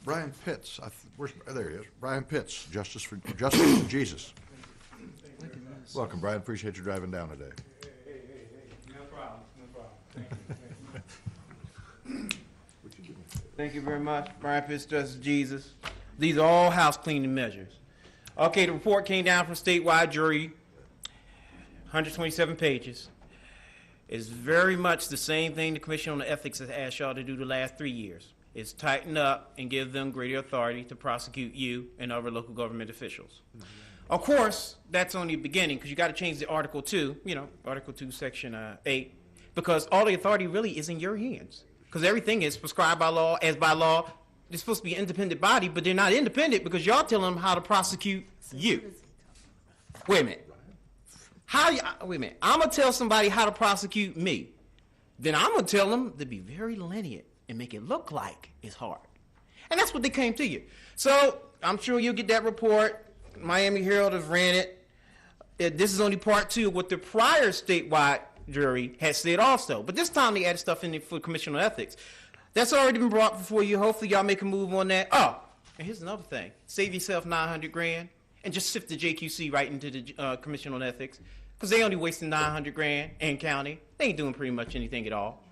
Brian Pitts. There he is. Brian Pitts, Justice for Jesus. Welcome, Brian. Appreciate you driving down today. Hey. No problem. Thank you very much. Brian Pitts, Justice Jesus. These are all house cleaning measures. Okay, the report came down from statewide jury, 127 pages. It's very much the same thing the Commission on Ethics has asked y'all to do the last 3 years. Is tighten up and give them greater authority to prosecute you and other local government officials. Of course, that's only the beginning, because you got to change the Article 2, Article 2, Section 8, because all the authority really is in your hands. Because everything is prescribed by law, as by law. They're supposed to be an independent body, but they're not independent because y'all telling them how to prosecute you. Wait a minute. Wait a minute. I'm going to tell somebody how to prosecute me. Then I'm going to tell them to be very lenient and make it look like it's hard. And that's what they came to you. So I'm sure you'll get that report. Miami Herald has ran it. This is only part 2 of what the prior statewide jury had said also. But this time they added stuff in there for Commission on Ethics. That's already been brought before you. Hopefully y'all make a move on that. Oh, and here's another thing. Save yourself $900,000 and just shift the JQC right into the Commission on Ethics, because they only wasting $900,000 and county. They ain't doing pretty much anything at all.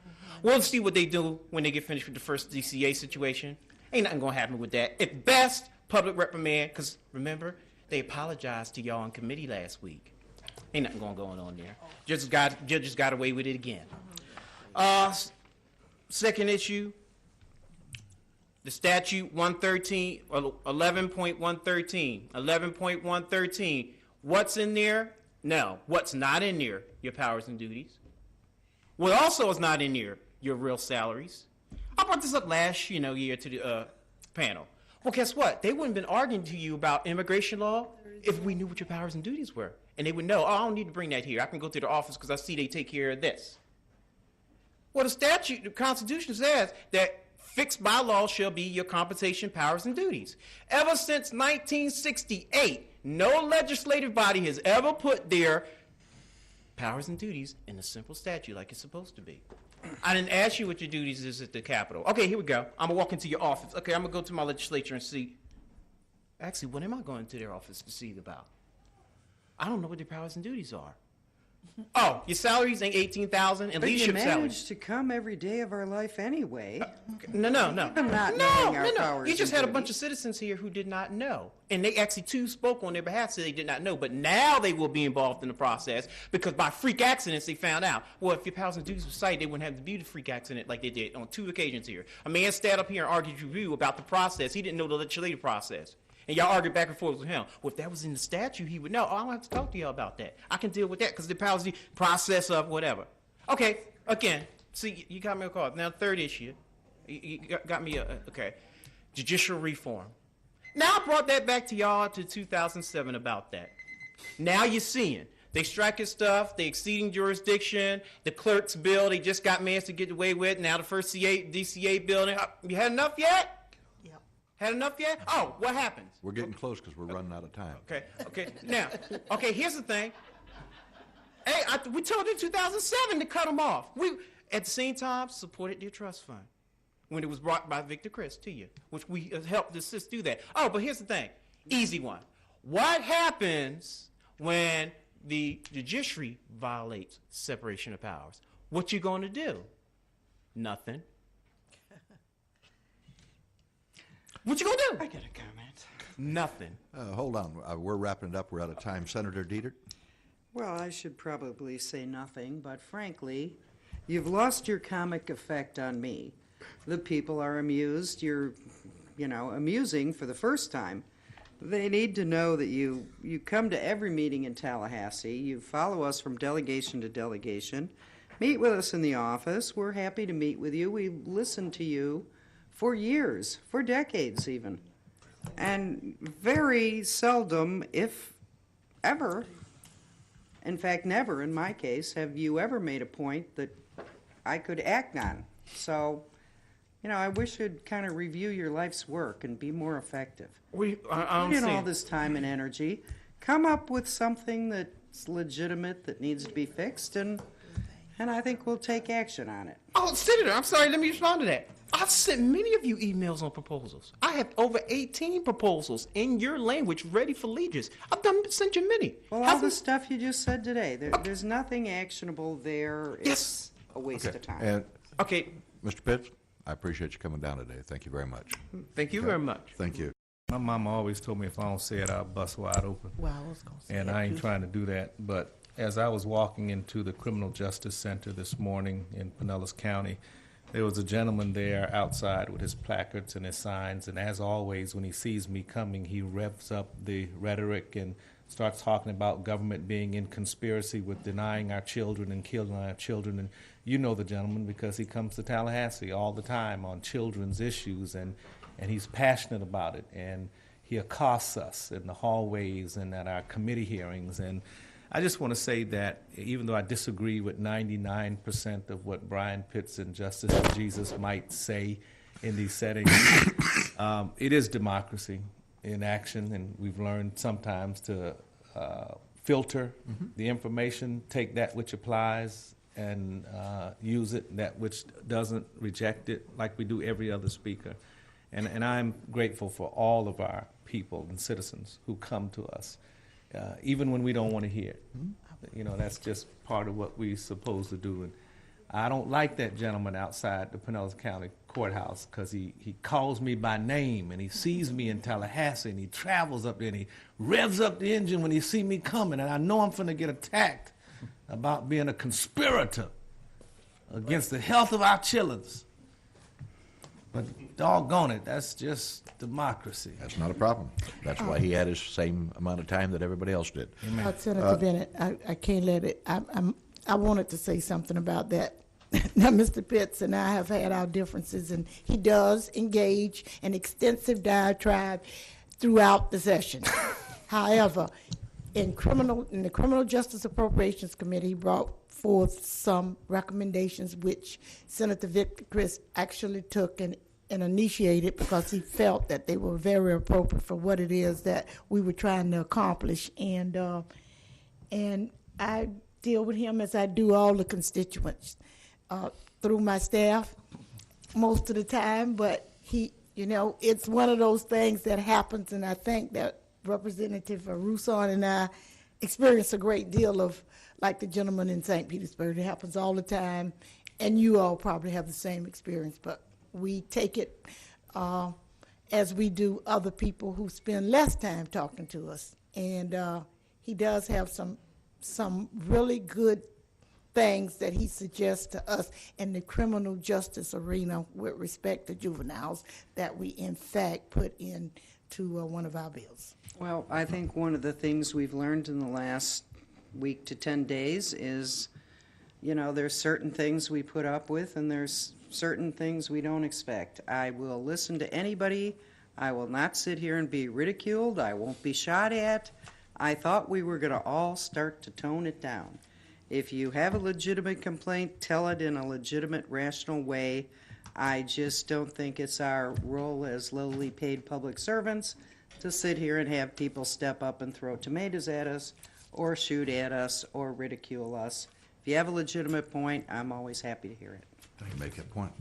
We'll see what they do when they get finished with the first DCA situation. Ain't nothing gonna happen with that. At best, public reprimand, because remember, they apologized to y'all in committee last week. Ain't nothing going on there. Judges got away with it again. Second issue, the statute 11.113. 11.113. What's in there? No. What's not in there? Your powers and duties. What also is not in there? Your real salaries. I brought this up last year to the panel. Well, guess what? They wouldn't have been arguing to you about immigration law if we knew what your powers and duties were. And they would know, I don't need to bring that here. I can go to the office because I see they take care of this. Well, the Constitution says that fixed by law shall be your compensation, powers, and duties. Ever since 1968, no legislative body has ever put their powers and duties in a simple statute like it's supposed to be. I didn't ask you what your duties is at the Capitol. Okay, here we go. I'm going to walk into your office. Okay, I'm going to go to my legislature and see. Actually, what am I going to their office to see about? I don't know what their powers and duties are. Oh, your salaries ain't $18,000 and leadership salaries. But you manage to come every day of our life anyway. No. Even not knowing our powers You just and had a duties. bunch of citizens here who did not know. And they actually spoke on their behalf, said they did not know. But now they will be involved in the process because by freak accidents they found out. Well, if your powers and duties were cited, they wouldn't have to be the freak accident like they did on 2 occasions here. A man sat up here and argued with you about the process. He didn't know the legislative process. And y'all argued back and forth with him. Well, if that was in the statute, he would know. Oh, I don't have to talk to y'all about that. I can deal with that because the powers, the process of whatever. Okay, again, see, you got me a call. Now, third issue, you got me okay, judicial reform. Now, I brought that back to y'all to 2007 about that. Now you're seeing. They striking stuff, they exceeding jurisdiction, the clerk's bill, they just got managed to get away with. Now the first DCA building, you had enough yet? Had enough yet? Oh, what happens? We're getting close because we're running out of time. Okay. Now, here's the thing. Hey, we told you in 2007 to cut them off. We, at the same time, supported their trust fund when it was brought by Victor Chris to you, which we helped assist do that. Oh, but here's the thing. Easy one. What happens when the judiciary violates separation of powers? What you going to do? Nothing. What you gonna do? I got a comment. Nothing. Hold on. We're wrapping it up. We're out of time. Senator Dietert? Well, I should probably say nothing, but frankly, you've lost your comic effect on me. The people are amused. You're, amusing for the first time. They need to know that you come to every meeting in Tallahassee. You follow us from delegation to delegation. Meet with us in the office. We're happy to meet with you. We listen to you for years, for decades even. And very seldom, if ever, in fact never in my case, have you ever made a point that I could act on. So, I wish you'd kind of review your life's work and be more effective. Put in all this time and energy, come up with something that's legitimate, that needs to be fixed, and I think we'll take action on it. Oh, Senator, I'm sorry, let me respond to that. I've sent many of you emails on proposals. I have over 18 proposals in your language ready for Legis. Sent you many. Well, all the stuff you just said today, there's nothing actionable there. It's Yes. a waste of time. And, Okay, Mr. Pitts, I appreciate you coming down today. Thank you very much. thank you very much. Thank you. My mama always told me if I don't say it, I'll bust wide open. Well, I was gonna say And that I ain't too. trying to do that. But as I was walking into the Criminal Justice Center this morning in Pinellas County, there was a gentleman there outside with his placards and his signs. And as always, when he sees me coming, he revs up the rhetoric and starts talking about government being in conspiracy with denying our children and killing our children. And you know the gentleman because he comes to Tallahassee all the time on children's issues, and he's passionate about it. And he accosts us in the hallways and at our committee hearings. And I just want to say that even though I disagree with 99% of what Brian Pitts and Justice for Jesus might say in these settings, it is democracy in action, and we've learned sometimes to filter the information, take that which applies, and use it, that which doesn't, reject it, like we do every other speaker. And I'm grateful for all of our people and citizens who come to us, even when we don't want to hear it. You know, that's just part of what we're supposed to do. And I don't like that gentleman outside the Pinellas County Courthouse because he calls me by name, and he sees me in Tallahassee, and he travels up there, and he revs up the engine when he see me coming, and I know I'm finna get attacked about being a conspirator against the health of our children. But doggone it, that's just democracy. That's not a problem. That's why he had his same amount of time that everybody else did. Senator Bennett, I can't let it. I wanted to say something about that. Now, Mr. Pitts and I have had our differences, and he does engage in extensive diatribe throughout the session. However, in the Criminal Justice Appropriations Committee, he brought forth some recommendations which Senator Victor Chris actually took and initiated because he felt that they were very appropriate for what it is that we were trying to accomplish. And I deal with him as I do all the constituents through my staff most of the time. But he, you know, it's one of those things that happens, and I think that Representative Rousseau and I experience a great deal of, like the gentleman in St. Petersburg. It happens all the time, and you all probably have the same experience, but we take it as we do other people who spend less time talking to us. And he does have some really good things that he suggests to us in the criminal justice arena with respect to juveniles that we in fact put into one of our bills. Well, I think one of the things we've learned in the last week to 10 days is, you know, there's certain things we put up with and there's certain things we don't expect. I will listen to anybody. I will not sit here and be ridiculed. I won't be shot at. I thought we were going to all start to tone it down. If you have a legitimate complaint, tell it in a legitimate, rational way. I just don't think it's our role as lowly paid public servants to sit here and have people step up and throw tomatoes at us or shoot at us or ridicule us. If you have a legitimate point, I'm always happy to hear it. You make that point.